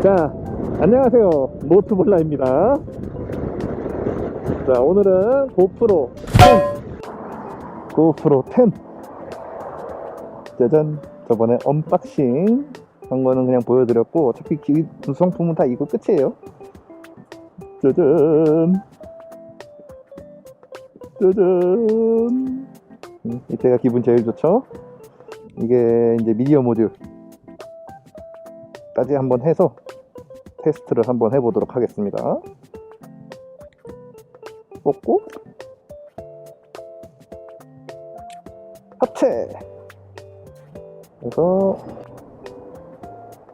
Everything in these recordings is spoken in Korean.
자, 안녕하세요. 노트볼라입니다. 자, 오늘은 고프로 10 짜잔. 저번에 언박싱 한 거는 그냥 보여드렸고, 어차피 구성품은 다 이거 끝이에요. 짜잔 짜잔. 이때가 기분 제일 좋죠. 이게 이제 미디어 모듈 까지 한번 해서 테스트를 한번 해보도록 하겠습니다. 뽑고 합체. 그래서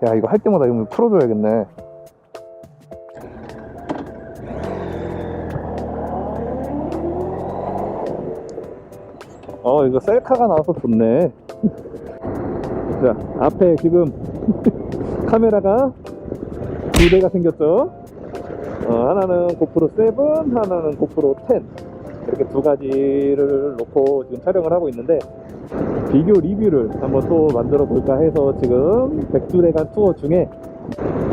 야, 이거 할 때마다 이거 풀어줘야겠네. 이거 셀카가 나와서 좋네. 자, 앞에 지금 카메라가 두 대가 생겼죠. 하나는 고프로 7, 하나는 고프로 10, 이렇게 두 가지를 놓고 지금 촬영을 하고 있는데, 비교 리뷰를 한번 또 만들어 볼까 해서 지금 백두대간 투어 중에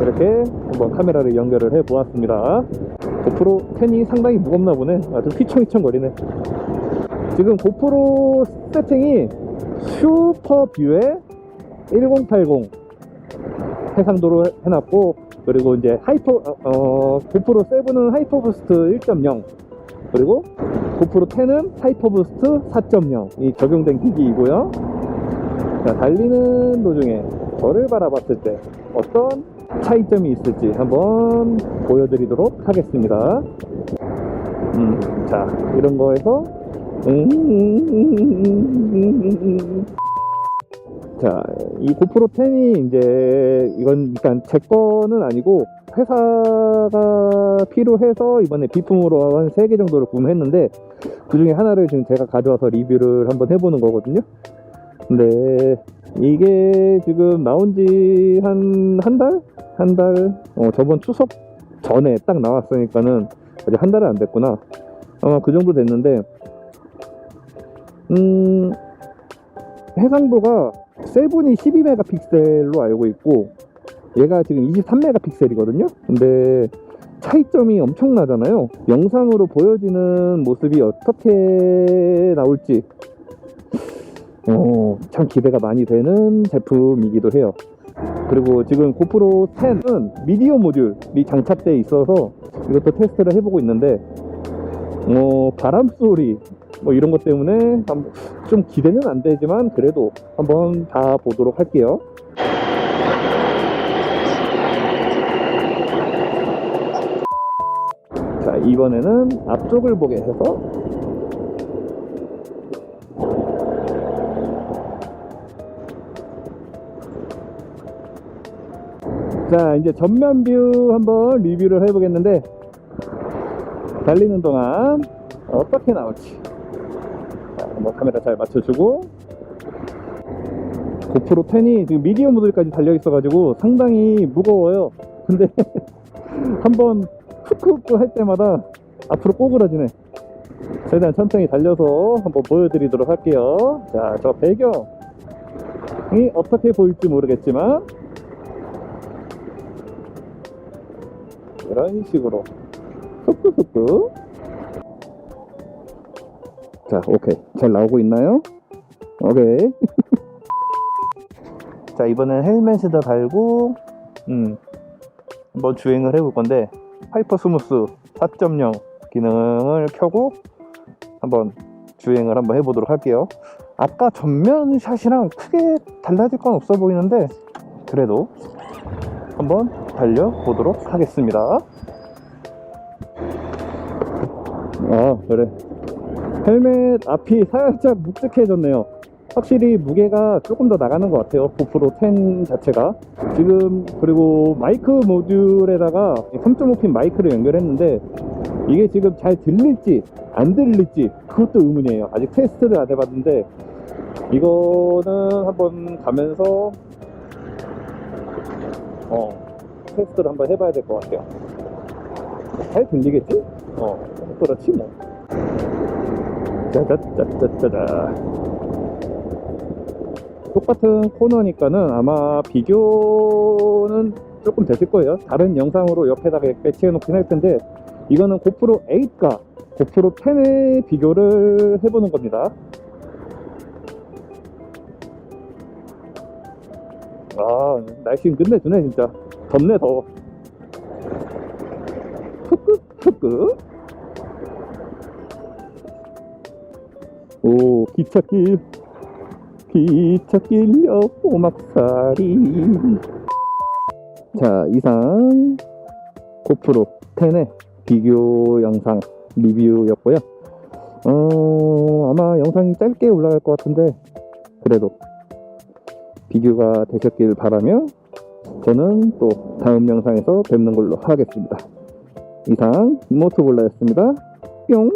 이렇게 한번 카메라를 연결을 해 보았습니다. 고프로 10이 상당히 무겁나 보네. 아주 휘청휘청 거리네. 지금 고프로 세팅이 슈퍼뷰에 1080 해상도로 해놨고, 그리고 이제 고프로 7은 하이퍼부스트 1.0, 그리고 고프로 10은 하이퍼부스트 4.0이 적용된 기기이고요. 자, 달리는 도중에 저를 바라봤을 때 어떤 차이점이 있을지 한번 보여드리도록 하겠습니다. 자, 이런 거에서 자, 이 고프로 10이 이제 이건 일단 제 거는 아니고 회사가 필요해서 이번에 비품으로 한 3개 정도를 구매했는데, 그 중에 하나를 지금 제가 가져와서 리뷰를 한번 해보는 거거든요. 근데 이게 지금 나온 지 한 달? 저번 추석 전에 딱 나왔으니까는 아직 한 달은 안 됐구나. 아마 그 정도 됐는데, 해상도가 7이 12메가픽셀로 알고 있고, 얘가 지금 23메가픽셀이거든요. 근데 차이점이 엄청나잖아요. 영상으로 보여지는 모습이 어떻게 나올지 참 기대가 많이 되는 제품이기도 해요. 그리고 지금 고프로 10은 미디어 모듈이 장착되어 있어서 이것도 테스트를 해보고 있는데, 바람소리 이런 것 때문에 좀 기대는 안 되지만 그래도 한번 다 보도록 할게요. 자, 이번에는 앞쪽을 보게 해서 자, 이제 전면 뷰 한번 리뷰를 해보겠는데, 달리는 동안 어떻게 나올지 한번 카메라 잘 맞춰주고. 고프로 10이 지금 미디어 모듈까지 달려있어가지고 상당히 무거워요. 근데 한번 훅훅 할 때마다 앞으로 꼬그라지네. 최대한 천천히 달려서 한번 보여드리도록 할게요. 자, 저 배경이 어떻게 보일지 모르겠지만 이런 식으로 훅훅훅. 자, 오케이. 잘 나오고 있나요? 오케이. 자, 이번엔 헬멧에다 달고 한번 주행을 해볼 건데, 하이퍼 스무스 4.0 기능을 켜고 한번 주행을 한번 해보도록 할게요. 아까 전면 샷이랑 크게 달라질 건 없어 보이는데, 그래도 한번 달려보도록 하겠습니다. 그래. 헬멧 앞이 살짝 묵직해졌네요. 확실히 무게가 조금 더 나가는 것 같아요, 고프로 10 자체가. 지금 그리고 마이크 모듈에다가 3.5핀 마이크를 연결했는데, 이게 지금 잘 들릴지 안 들릴지 그것도 의문이에요. 아직 테스트를 안 해봤는데, 이거는 한번 가면서 테스트를 한번 해봐야 될 것 같아요. 잘 들리겠지? 그렇지 뭐. 짜자짜짜짜자. 똑같은 코너니까는 아마 비교는 조금 되실 거예요. 다른 영상으로 옆에다가 배치해 놓긴 할 텐데, 이거는 고프로 8과 고프로 10의 비교를 해보는 겁니다. 아, 날씨 끝내주네 진짜. 덥네 더워. 흑흑흑흑. 오, 기찻길 기찻길역 오막살이. 자, 이상 고프로 10의 비교 영상 리뷰였고요. 아마 영상이 짧게 올라갈 것 같은데, 그래도 비교가 되셨길 바라며 저는 또 다음 영상에서 뵙는 걸로 하겠습니다. 이상 모토볼라였습니다. 뿅.